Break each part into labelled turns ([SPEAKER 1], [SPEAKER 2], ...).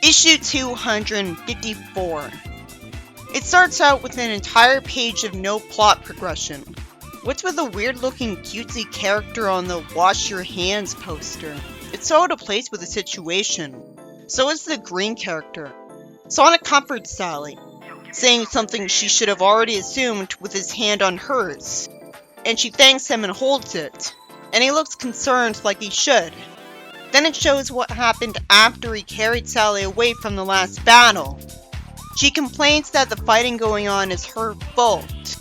[SPEAKER 1] Issue 254. It starts out with an entire page of no plot progression. What's with the weird-looking cutesy character on the wash your hands poster? It's so out of place with the situation. So is the green character. Sonic comforts Sally, saying something she should have already assumed with his hand on hers. And she thanks him and holds it. And he looks concerned like he should. Then it shows what happened after he carried Sally away from the last battle. She complains that the fighting going on is her fault.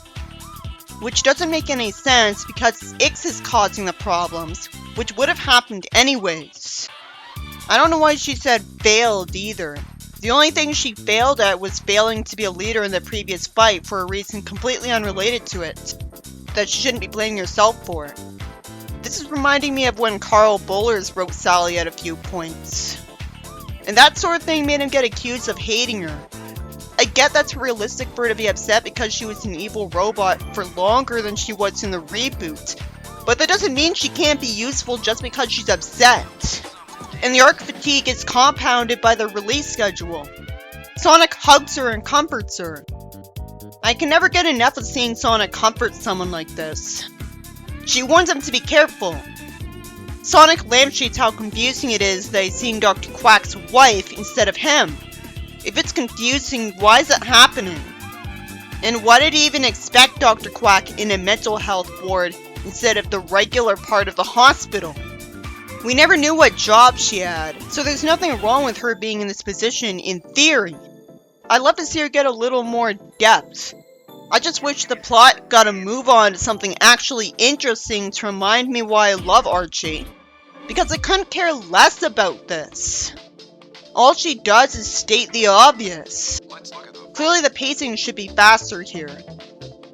[SPEAKER 1] Which doesn't make any sense because X is causing the problems, which would have happened anyways. I don't know why she said failed either. The only thing she failed at was failing to be a leader in the previous fight for a reason completely unrelated to it, that she shouldn't be blaming herself for. This is reminding me of when Carl Bollers wrote Sally at a few points. And that sort of thing made him get accused of hating her. I get that's realistic for her to be upset because she was an evil robot for longer than she was in the reboot, but that doesn't mean she can't be useful just because she's upset. And the arc fatigue is compounded by the release schedule. Sonic hugs her and comforts her. I can never get enough of seeing Sonic comfort someone like this. She warns him to be careful. Sonic lampshades how confusing it is that he's seeing Dr. Quack's wife instead of him. If it's confusing, why is it happening? And why did he even expect Dr. Quack in a mental health ward instead of the regular part of the hospital? We never knew what job she had, so there's nothing wrong with her being in this position in theory. I'd love to see her get a little more depth. I just wish the plot got to move on to something actually interesting to remind me why I love Archie. Because I couldn't care less about this. All she does is state the obvious. Clearly the pacing should be faster here.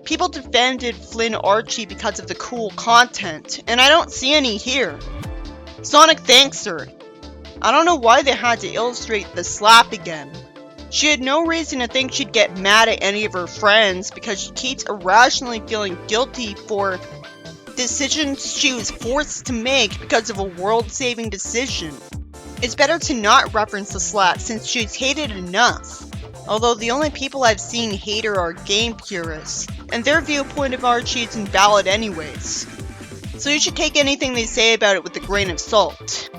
[SPEAKER 1] People defended Flynn Archie because of the cool content, and I don't see any here. Sonic thanks her. I don't know why they had to illustrate the slap again. She had no reason to think she'd get mad at any of her friends because she keeps irrationally feeling guilty for decisions she was forced to make because of a world-saving decision. It's better to not reference the slap since she's hated enough. Although the only people I've seen hate her are game purists, and their viewpoint of Archie is invalid anyways. So you should take anything they say about it with a grain of salt.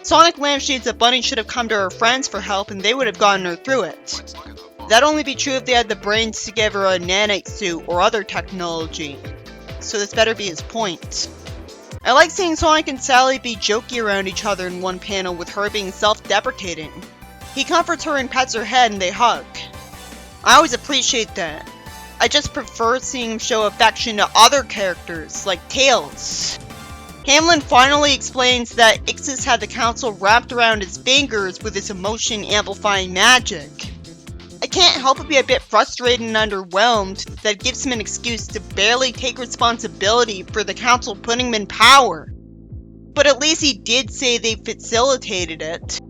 [SPEAKER 1] Sonic lampshades that Bunny should have come to her friends for help and they would have gotten her through it. That'd only be true if they had the brains to give her a nanite suit or other technology. So this better be his point. I like seeing Sonic and Sally be jokey around each other in one panel with her being self-deprecating. He comforts her and pets her head and they hug. I always appreciate that. I just prefer seeing him show affection to other characters, like Tails. Hamlin finally explains that Ixis had the council wrapped around his fingers with his emotion-amplifying magic. I can't help but be a bit frustrated and underwhelmed that it gives him an excuse to barely take responsibility for the council putting him in power. But at least he did say they facilitated it.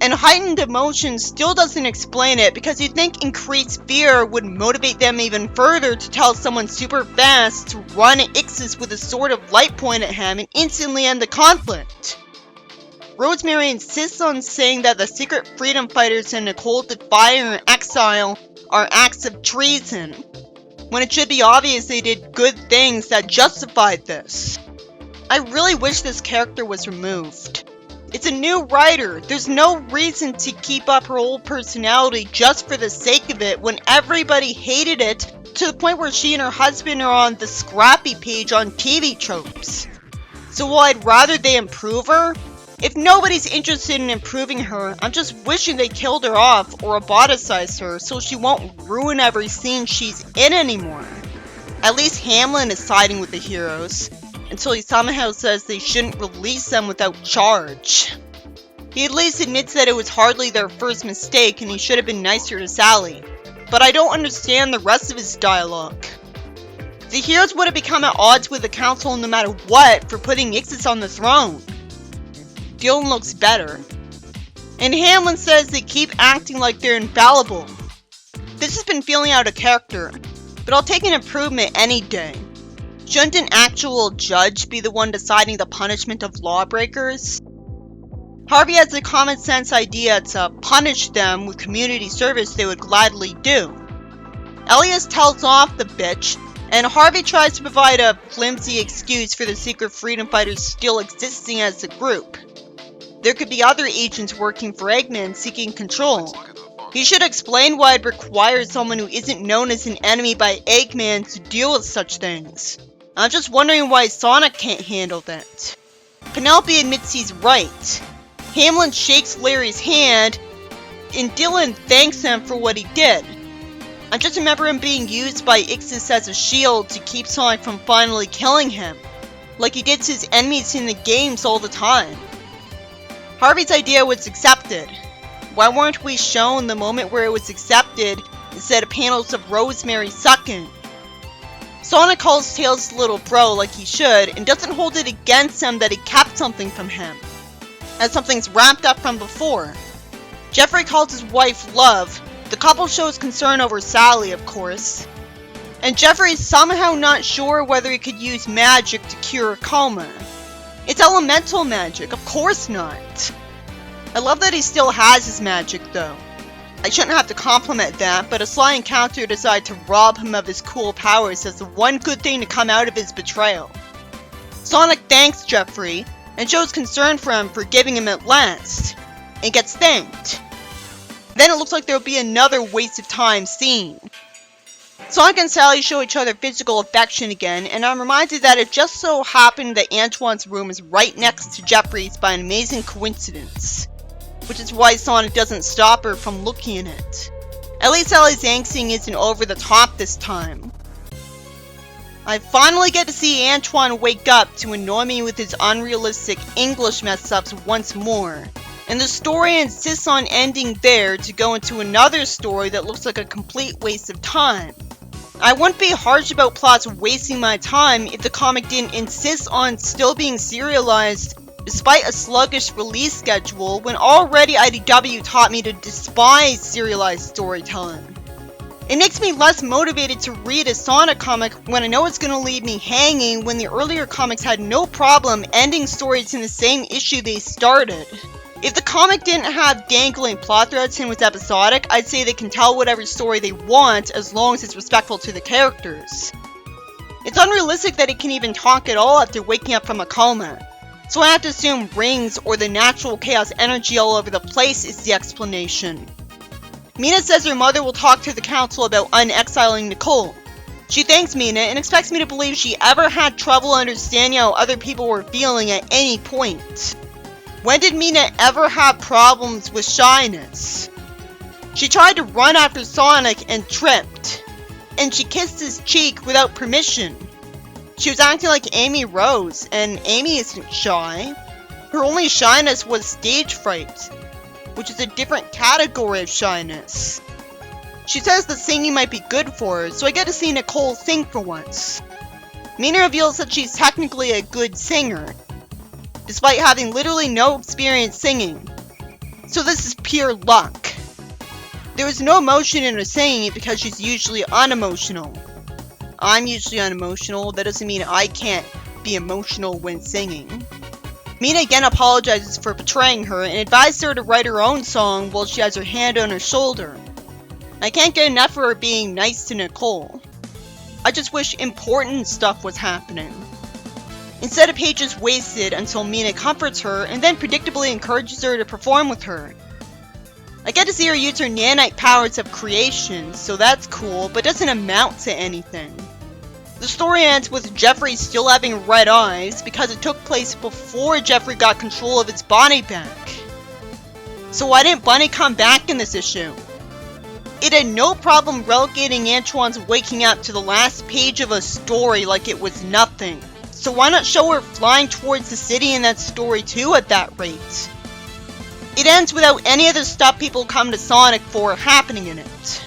[SPEAKER 1] And heightened emotion still doesn't explain it because you'd think increased fear would motivate them even further to tell someone super fast to run at Ixis with a sword of light point at him and instantly end the conflict. Rosemary insists on saying that the secret freedom fighters and Nicole Defier in exile are acts of treason, when it should be obvious they did good things that justified this. I really wish this character was removed. It's a new writer. There's no reason to keep up her old personality just for the sake of it when everybody hated it to the point where she and her husband are on the scrappy page on TV tropes. So while I'd rather they improve her, if nobody's interested in improving her, I'm just wishing they killed her off or roboticized her so she won't ruin every scene she's in anymore. At least Hamlin is siding with the heroes, until he somehow says they shouldn't release them without charge. He at least admits that it was hardly their first mistake and he should have been nicer to Sally. But I don't understand the rest of his dialogue. The heroes would have become at odds with the council no matter what for putting Ixis on the throne. Dylan looks better. And Hamlin says they keep acting like they're infallible. This has been feeling out of character, but I'll take an improvement any day. Shouldn't an actual judge be the one deciding the punishment of lawbreakers? Harvey has the common sense idea to punish them with community service they would gladly do. Elias tells off the bitch, and Harvey tries to provide a flimsy excuse for the secret freedom fighters still existing as a group. There could be other agents working for Eggman seeking control. He should explain why it requires someone who isn't known as an enemy by Eggman to deal with such things. I'm just wondering why Sonic can't handle that. Penelope admits he's right. Hamlin shakes Larry's hand, and Dylan thanks him for what he did. I just remember him being used by Ixis as a shield to keep Sonic from finally killing him, like he did to his enemies in the games all the time. Harvey's idea was accepted. Why weren't we shown the moment where it was accepted instead of panels of Rosemary sucking? Sonic calls Tails little bro like he should, and doesn't hold it against him that he kept something from him, as something's wrapped up from before. Jeffrey calls his wife Love. The couple shows concern over Sally, of course. And Jeffrey's somehow not sure whether he could use magic to cure a coma. It's elemental magic, of course not. I love that he still has his magic, though. I shouldn't have to compliment that, but a sly encounter decided to rob him of his cool powers as the one good thing to come out of his betrayal. Sonic thanks Jeffrey, and shows concern for him for giving him at last, and gets thanked. Then it looks like there'll be another waste of time scene. Sonic and Sally show each other physical affection again, and I'm reminded that it just so happened that Antoine's room is right next to Jeffrey's by an amazing coincidence, which is why Sonic doesn't stop her from looking in it. At least Sally's angsting isn't over the top this time. I finally get to see Antoine wake up to annoy me with his unrealistic English mess-ups once more, and the story insists on ending there to go into another story that looks like a complete waste of time. I wouldn't be harsh about plots wasting my time if the comic didn't insist on still being serialized despite a sluggish release schedule when already IDW taught me to despise serialized storytelling. It makes me less motivated to read a Sonic comic when I know it's going to leave me hanging when the earlier comics had no problem ending stories in the same issue they started. If the comic didn't have dangling plot threads and was episodic, I'd say they can tell whatever story they want as long as it's respectful to the characters. It's unrealistic that it can even talk at all after waking up from a coma, so I have to assume rings or the natural chaos energy all over the place is the explanation. Mina says her mother will talk to the council about unexiling Nicole. She thanks Mina and expects me to believe she ever had trouble understanding how other people were feeling at any point. When did Mina ever have problems with shyness? She tried to run after Sonic and tripped, and she kissed his cheek without permission. She was acting like Amy Rose, and Amy isn't shy. Her only shyness was stage fright, which is a different category of shyness. She says that singing might be good for her, so I get to see Nicole sing for once. Mina reveals that she's technically a good singer, despite having literally no experience singing. So this is pure luck. There is no emotion in her singing because she's usually unemotional. I'm usually unemotional, that doesn't mean I can't be emotional when singing. Mina again apologizes for betraying her and advises her to write her own song while she has her hand on her shoulder. I can't get enough of her being nice to Nicole. I just wish important stuff was happening. Instead of pages wasted until Mina comforts her and then predictably encourages her to perform with her. I get to see her use her nanite powers of creation, so that's cool, but doesn't amount to anything. The story ends with Jeffrey still having red eyes because it took place before Jeffrey got control of his body back. So why didn't Bunny come back in this issue? It had no problem relegating Antoine's waking up to the last page of a story like it was nothing. So why not show her flying towards the city in that story too at that rate? It ends without any of the stuff people come to Sonic for happening in it.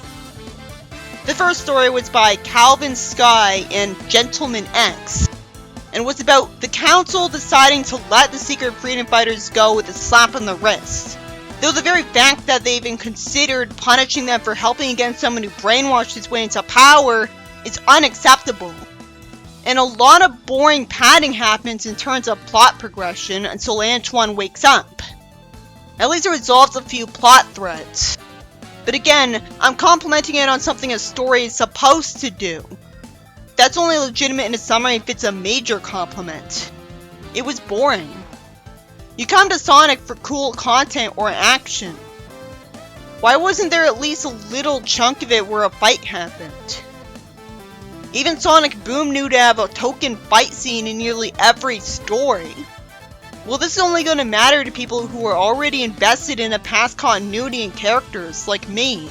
[SPEAKER 1] The first story was by Calvin Sky and Gentleman X, and was about the council deciding to let the secret freedom fighters go with a slap on the wrist. Though the very fact that they even considered punishing them for helping against someone who brainwashed his way into power is unacceptable. And a lot of boring padding happens in terms of plot progression until Antoine wakes up. At least it resolves a few plot threads. But again, I'm complimenting it on something a story is supposed to do. That's only legitimate in a summary if it's a major compliment. It was boring. You come to Sonic for cool content or action. Why wasn't there at least a little chunk of it where a fight happened? Even Sonic Boom knew to have a token fight scene in nearly every story. Well, this is only going to matter to people who are already invested in a past continuity and characters, like me.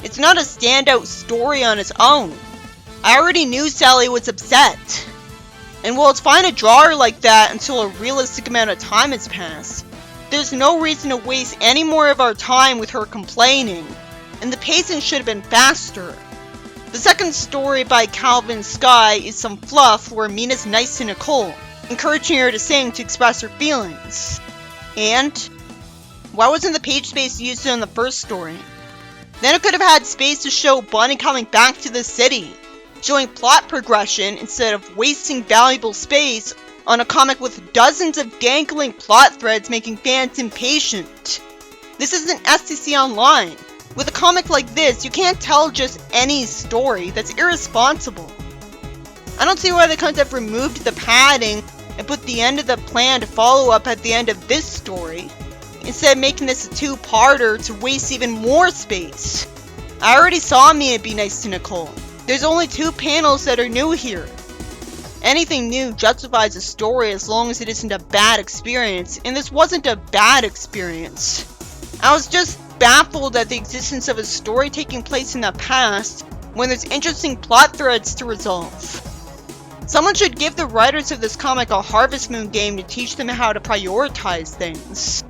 [SPEAKER 1] It's not a standout story on its own. I already knew Sally was upset. And while it's fine to draw her like that until a realistic amount of time has passed, there's no reason to waste any more of our time with her complaining, and the pacing should have been faster. The second story by Calvin Sky is some fluff where Mina's nice to Nicole, encouraging her to sing to express her feelings. And why wasn't the page space used in the first story? Then it could have had space to show Bunny coming back to the city, showing plot progression instead of wasting valuable space on a comic with dozens of dangling plot threads making fans impatient. This isn't STC Online. With a comic like this, you can't tell just any story. That's irresponsible. I don't see why they couldn't have removed the padding and put the end of the planned follow-up at the end of this story, instead of making this a two-parter to waste even more space. I already saw Mia be nice to Nicole. There's only 2 panels that are new here. Anything new justifies a story as long as it isn't a bad experience, and this wasn't a bad experience. I was just baffled at the existence of a story taking place in the past when there's interesting plot threads to resolve. Someone should give the writers of this comic a Harvest Moon game to teach them how to prioritize things.